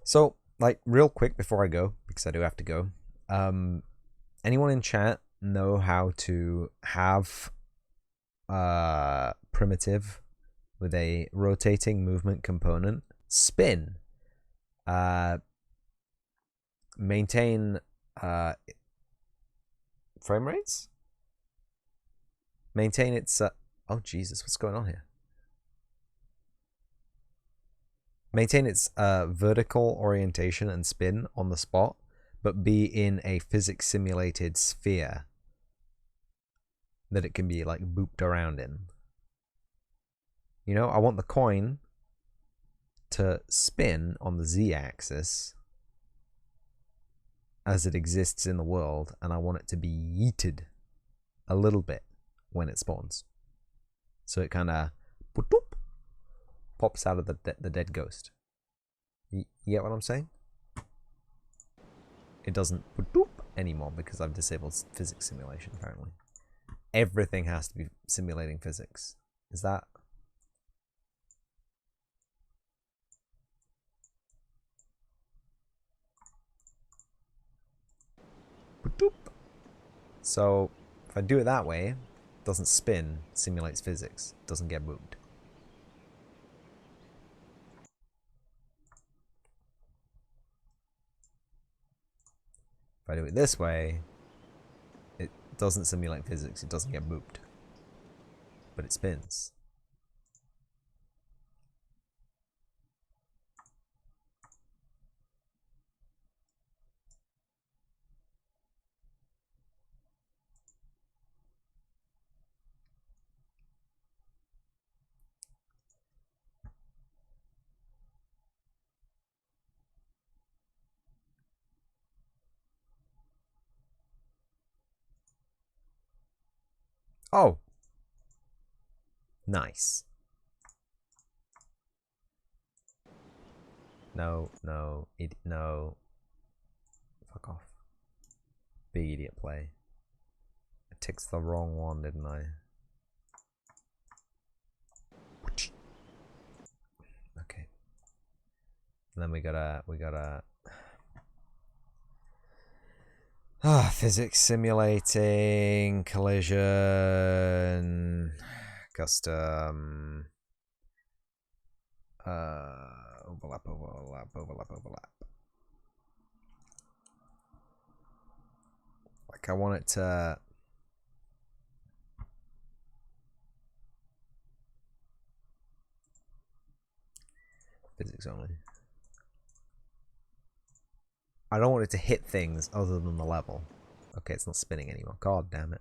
So, like, real quick before I go, because I do have to go, anyone in chat know how to have primitive with a rotating movement component spin, maintain frame rates, maintain its oh Jesus, what's going on here? Maintain its vertical orientation and spin on the spot, but be in a physics simulated sphere that it can be like booped around in. You know, I want the coin to spin on the z-axis as it exists in the world, and I want it to be yeeted a little bit when it spawns. So it kind of pops out of the dead ghost. You get what I'm saying? It doesn't anymore because I've disabled physics simulation, apparently. Everything has to be simulating physics. Is that... So if I do it that way, it doesn't spin, simulates physics, doesn't get moved. If I do it this way, it doesn't simulate physics, it doesn't get moved, but it spins. Oh, nice. No, no, no. Fuck off. Big idiot play. I ticked the wrong one, didn't I? Okay. And then we gotta physics simulating, collision, custom, overlap. Like I want it to... Physics only. I don't want it to hit things other than the level. Okay, it's not spinning anymore. God damn it.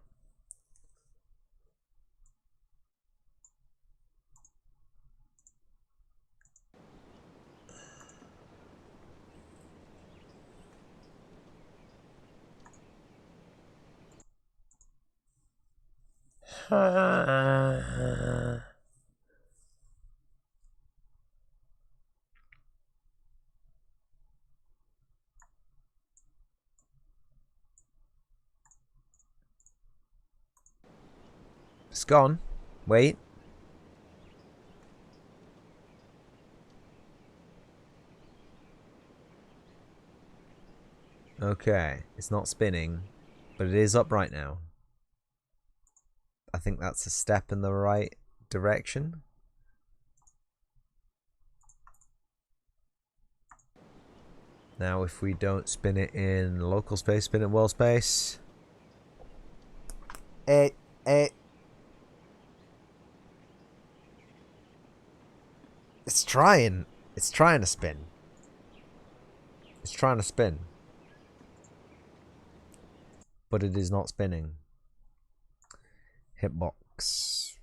It's gone. Wait. Okay, it's not spinning, but it is upright now. I think that's a step in the right direction. Now if we don't spin it in local space, spin it in world space. It's trying. It's trying to spin. It's trying to spin. But it is not spinning. Hitbox.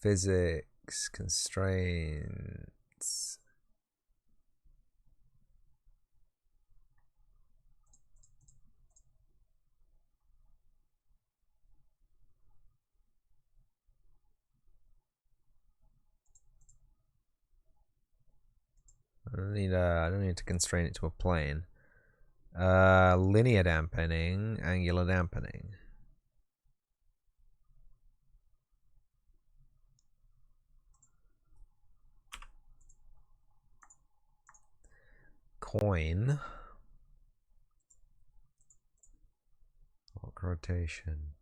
Physics constraints. I don't need to constrain it to a plane. Linear dampening, angular dampening. Coin. Lock rotation.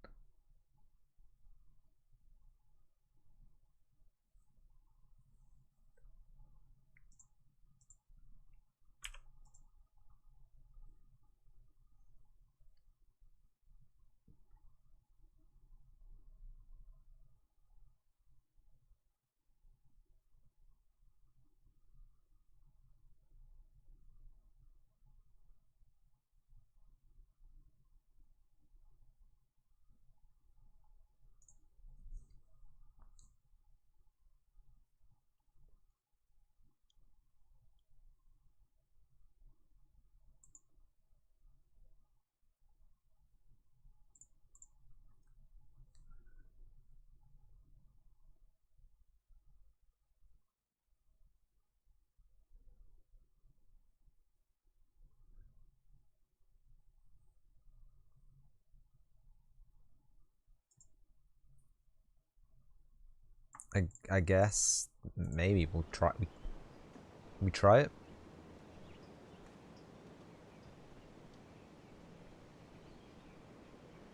I guess maybe we'll try. We try it.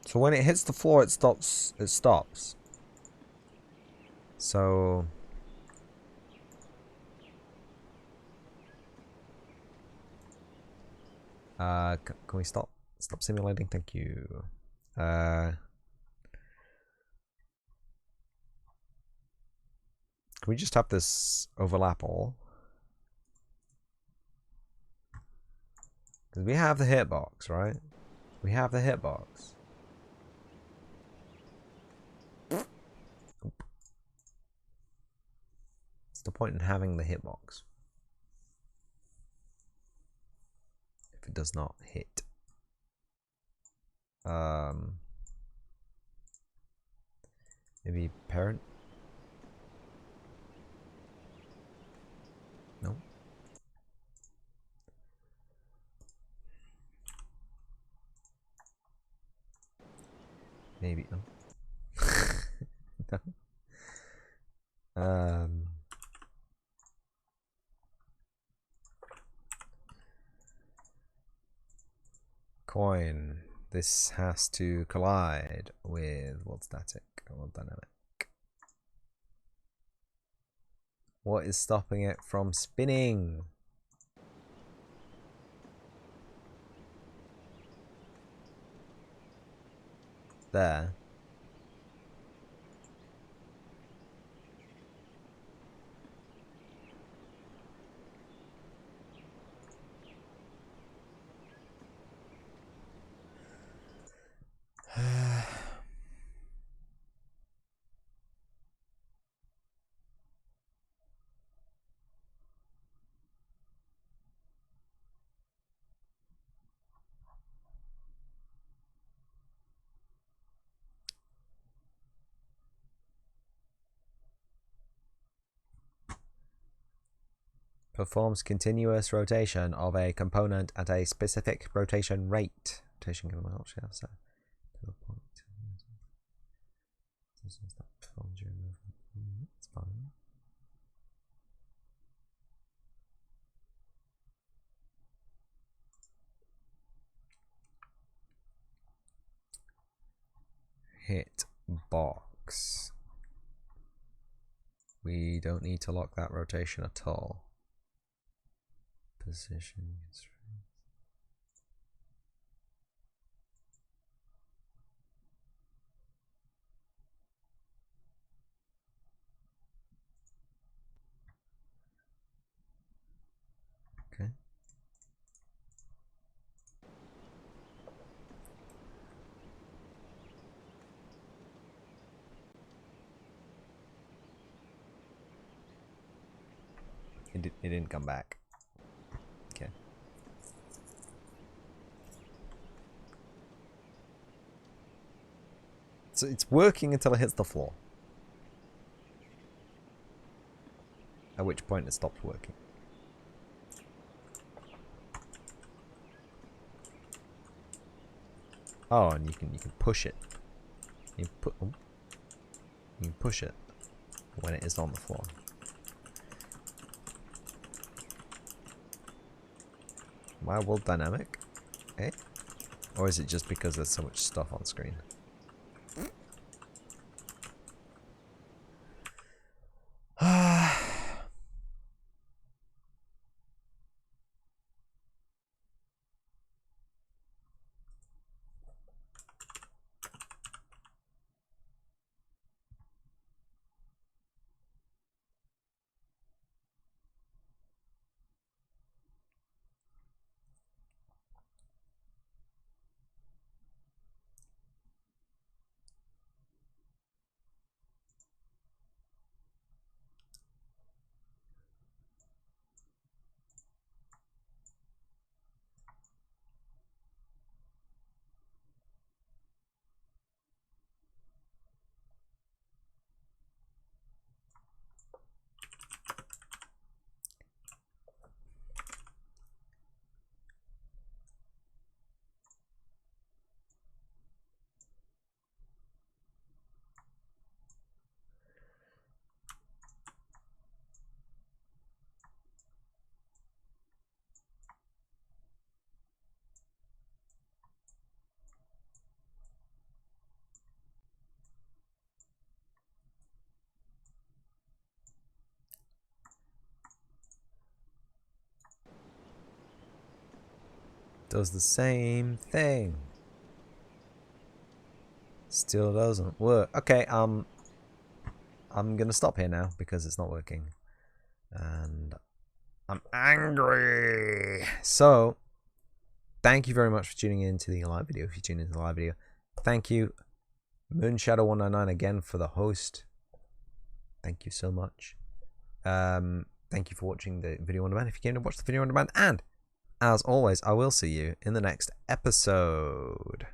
So when it hits the floor, it stops. It stops. So. Can we stop? Stop simulating. Thank you. Can we just have this overlap all? Because we have the hitbox, right? We have the hitbox. What's the point in having the hitbox if it does not hit? Maybe parent? No. Maybe no. No. Coin. This has to collide with world static or world dynamic. What is stopping it from spinning? There. Performs continuous rotation of a component at a specific rotation rate. Rotation can help shaft so to a point. It's fine. Hit box. We don't need to lock that rotation at all. Position constraints. Okay. It didn't come back. Okay. So it's working until it hits the floor. At which point it stops working. Oh, and you can push it. You can push it when it is on the floor. Am I world dynamic? Eh? Or is it just because there's so much stuff on screen? does the same thing. Still doesn't work. Okay, I'm gonna stop here now because it's not working. And I'm angry. So, thank you very much for tuning in to the live video. If you tune into the live video, thank you, Moonshadow199 again for the host. Thank you so much. Thank you for watching the video on demand. If you came to watch the video on demand, and as always, I will see you in the next episode.